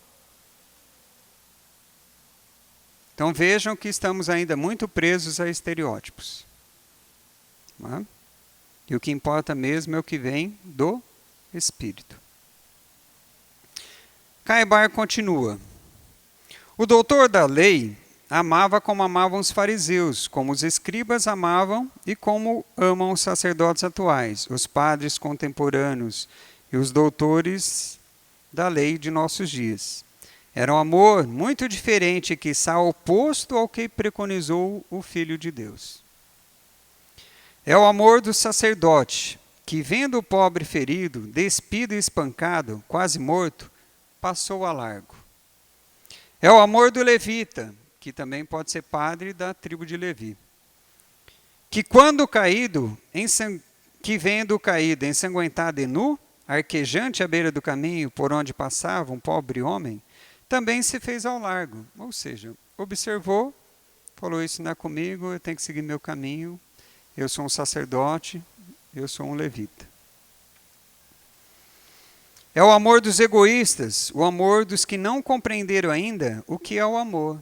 A: Então vejam que estamos ainda muito presos a estereótipos. Não é? E o que importa mesmo é o que vem do Espírito. Caibar continua. O doutor da lei amava como amavam os fariseus, como os escribas amavam e como amam os sacerdotes atuais, os padres contemporâneos e os doutores da lei de nossos dias. Era um amor muito diferente, quiçá oposto ao que preconizou o Filho de Deus. É o amor do sacerdote, que vendo o pobre ferido, despido e espancado, quase morto, passou a largo. É o amor do levita, que também pode ser padre da tribo de Levi, que vendo o caído ensanguentado e nu, arquejante à beira do caminho por onde passava um pobre homem, também se fez ao largo. Ou seja, observou, falou, isso não é comigo, eu tenho que seguir meu caminho, eu sou um sacerdote, eu sou um levita. É o amor dos egoístas, o amor dos que não compreenderam ainda o que é o amor.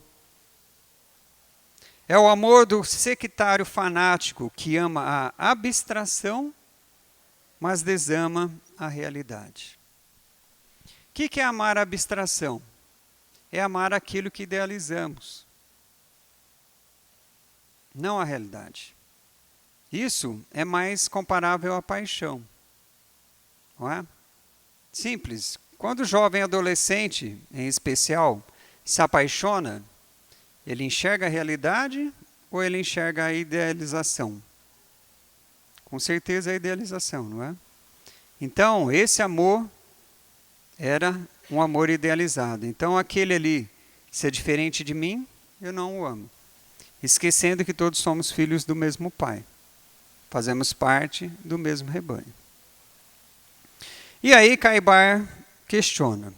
A: É o amor do sectário fanático que ama a abstração, mas desama a realidade. O que é amar a abstração? É amar aquilo que idealizamos, não a realidade. Isso é mais comparável à paixão, não é? Simples. Quando o jovem adolescente, em especial, se apaixona, ele enxerga a realidade ou ele enxerga a idealização? Com certeza a idealização, não é? Então, esse amor era um amor idealizado. Então, aquele ali, se é diferente de mim, eu não o amo. Esquecendo que todos somos filhos do mesmo Pai. Fazemos parte do mesmo rebanho. E aí Caibar questiona.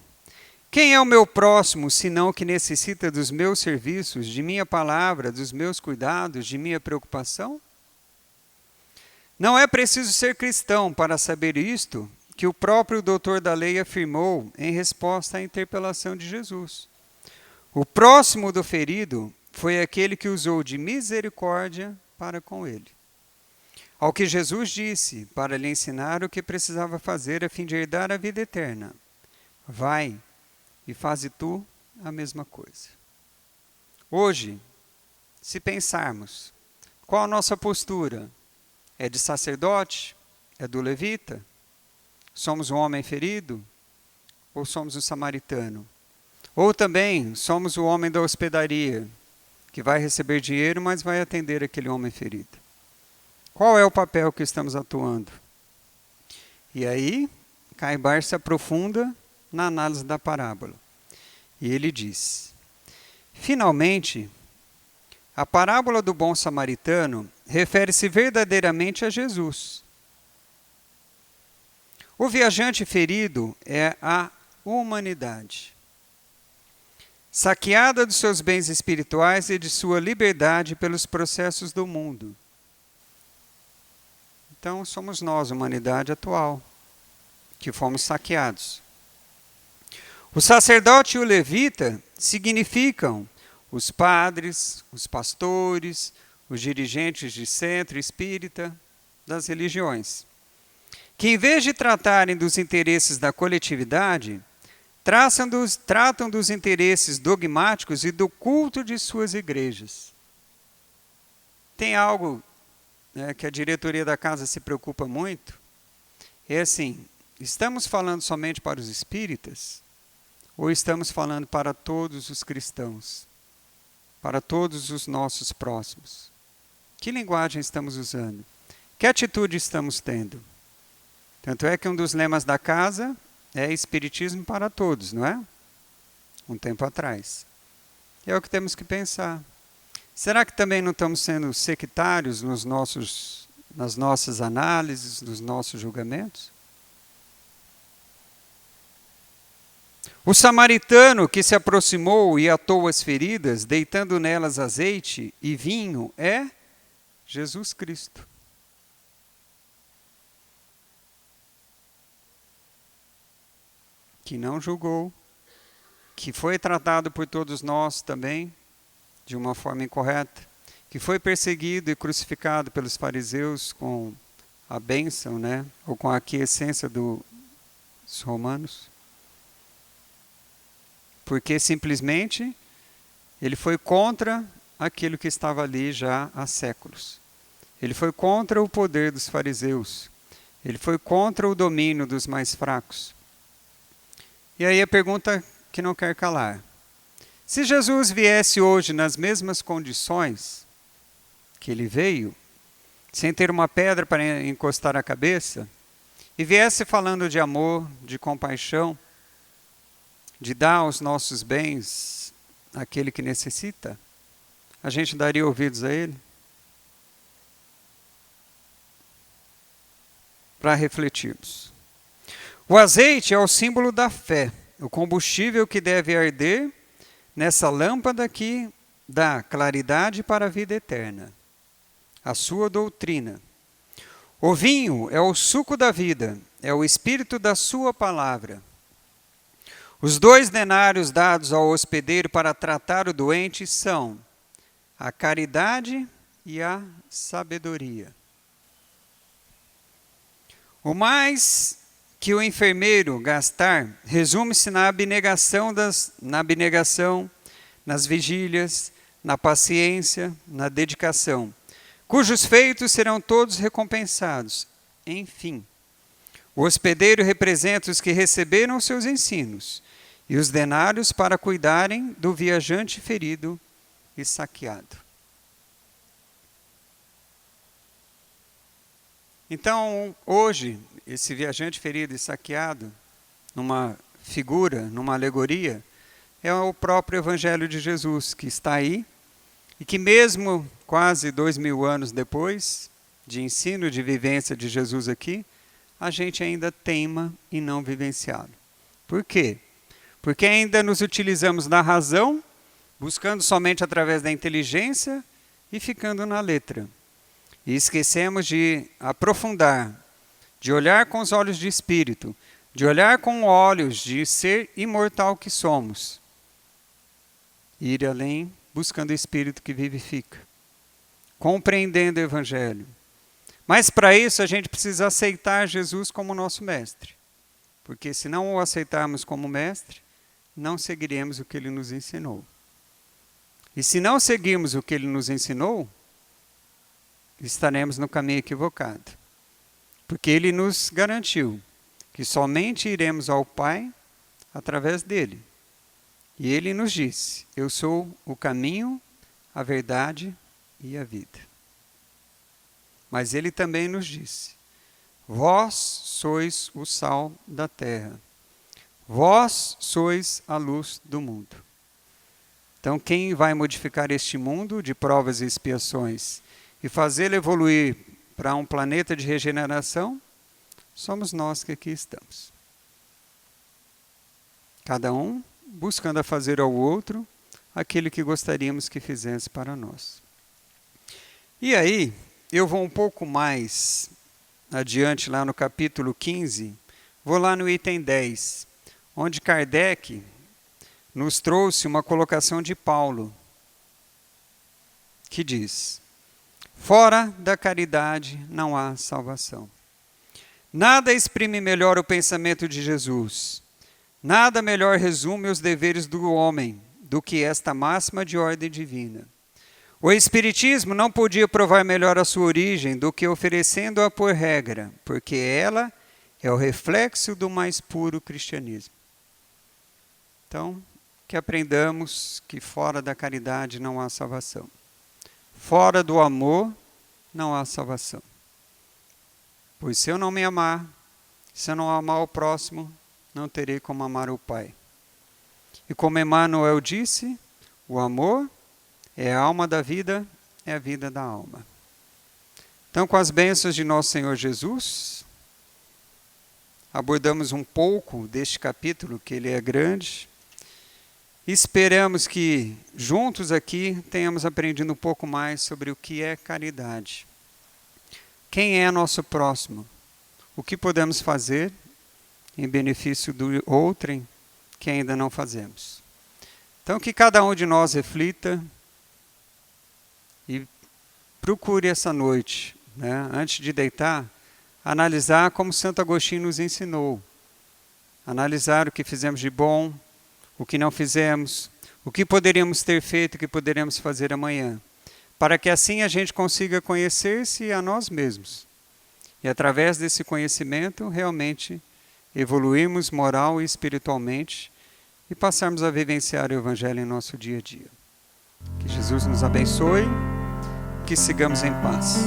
A: Quem é o meu próximo, senão o que necessita dos meus serviços, de minha palavra, dos meus cuidados, de minha preocupação? Não é preciso ser cristão para saber isto, que o próprio doutor da lei afirmou em resposta à interpelação de Jesus. O próximo do ferido foi aquele que usou de misericórdia para com ele. Ao que Jesus disse, para lhe ensinar o que precisava fazer a fim de herdar a vida eterna: vai e faze tu a mesma coisa. Hoje, se pensarmos, qual a nossa postura? É de sacerdote? É do levita? Somos um homem ferido? Ou somos o samaritano? Ou também somos o homem da hospedaria, que vai receber dinheiro, mas vai atender aquele homem ferido? Qual é o papel que estamos atuando? E aí, Caibar se aprofunda na análise da parábola. E ele diz: finalmente, a parábola do bom samaritano refere-se verdadeiramente a Jesus. O viajante ferido é a humanidade, saqueada dos seus bens espirituais e de sua liberdade pelos processos do mundo. Então, somos nós, humanidade atual, que fomos saqueados. O sacerdote e o levita significam os padres, os pastores, os dirigentes de centro espírita das religiões, que em vez de tratarem dos interesses da coletividade, tratam dos interesses dogmáticos e do culto de suas igrejas. Tem algo que a diretoria da casa se preocupa muito, é assim: estamos falando somente para os espíritas ou estamos falando para todos os cristãos, para todos os nossos próximos? Que linguagem estamos usando? Que atitude estamos tendo? Tanto é que um dos lemas da casa é espiritismo para todos, não é? Um tempo atrás. É o que temos que pensar. Será que também não estamos sendo sectários nas nossas análises, nos nossos julgamentos? O samaritano que se aproximou e atou as feridas, deitando nelas azeite e vinho, é Jesus Cristo. Que não julgou, que foi tratado por todos nós também de uma forma incorreta, que foi perseguido e crucificado pelos fariseus com a bênção, ou com a aquiescência dos romanos, porque simplesmente ele foi contra aquilo que estava ali já há séculos. Ele foi contra o poder dos fariseus, ele foi contra o domínio dos mais fracos. E aí a pergunta que não quer calar: se Jesus viesse hoje nas mesmas condições que ele veio, sem ter uma pedra para encostar a cabeça, e viesse falando de amor, de compaixão, de dar os nossos bens àquele que necessita, a gente daria ouvidos a ele? Para refletirmos. O azeite é o símbolo da fé, o combustível que deve arder nessa lâmpada que dá claridade para a vida eterna, a sua doutrina. O vinho é o suco da vida, é o espírito da sua palavra. Os 2 denários dados ao hospedeiro para tratar o doente são a caridade e a sabedoria. O mais que o enfermeiro gastar resume-se na abnegação, nas vigílias, na paciência, na dedicação, cujos feitos serão todos recompensados. Enfim, o hospedeiro representa os que receberam os seus ensinos e os denários para cuidarem do viajante ferido e saqueado. Então, hoje, esse viajante ferido e saqueado, numa figura, numa alegoria, é o próprio Evangelho de Jesus, que está aí, e que mesmo quase 2000 anos depois, de ensino, de vivência de Jesus aqui, a gente ainda teima em não vivenciá-lo. Por quê? Porque ainda nos utilizamos da razão, buscando somente através da inteligência e ficando na letra. E esquecemos de aprofundar, de olhar com os olhos de espírito, de olhar com olhos de ser imortal que somos. ir além, buscando o Espírito que vivifica, compreendendo o Evangelho. Mas para isso a gente precisa aceitar Jesus como nosso mestre, porque se não o aceitarmos como mestre, não seguiremos o que ele nos ensinou. E se não seguirmos o que ele nos ensinou, estaremos no caminho equivocado. Porque ele nos garantiu que somente iremos ao Pai através dele. E ele nos disse: eu sou o caminho, a verdade e a vida. Mas ele também nos disse: vós sois o sal da terra. Vós sois a luz do mundo. Então, quem vai modificar este mundo de provas e expiações e fazê-lo evoluir para um planeta de regeneração, somos nós que aqui estamos. Cada um buscando a fazer ao outro aquilo que gostaríamos que fizesse para nós. E aí, eu vou um pouco mais adiante, lá no capítulo 15, vou lá no item 10, onde Kardec nos trouxe uma colocação de Paulo, que diz: fora da caridade não há salvação. Nada exprime melhor o pensamento de Jesus, nada melhor resume os deveres do homem do que esta máxima de ordem divina. O Espiritismo não podia provar melhor a sua origem do que oferecendo-a por regra, porque ela é o reflexo do mais puro cristianismo. Então, que aprendamos que fora da caridade não há salvação. Fora do amor não há salvação. Pois se eu não me amar, se eu não amar o próximo, não terei como amar o Pai. E como Emmanuel disse, o amor é a alma da vida, é a vida da alma. Então, com as bênçãos de nosso Senhor Jesus, abordamos um pouco deste capítulo, que ele é grande. Esperamos que juntos aqui tenhamos aprendido um pouco mais sobre o que é caridade. Quem é nosso próximo? O que podemos fazer em benefício do outrem que ainda não fazemos? Então, que cada um de nós reflita e procure essa noite, antes de deitar, analisar como Santo Agostinho nos ensinou. Analisar o que fizemos de bom, o que não fizemos, o que poderíamos ter feito, o que poderíamos fazer amanhã, para que assim a gente consiga conhecer-se a nós mesmos. E através desse conhecimento, realmente evoluirmos moral e espiritualmente e passarmos a vivenciar o Evangelho em nosso dia a dia. Que Jesus nos abençoe, que sigamos em paz.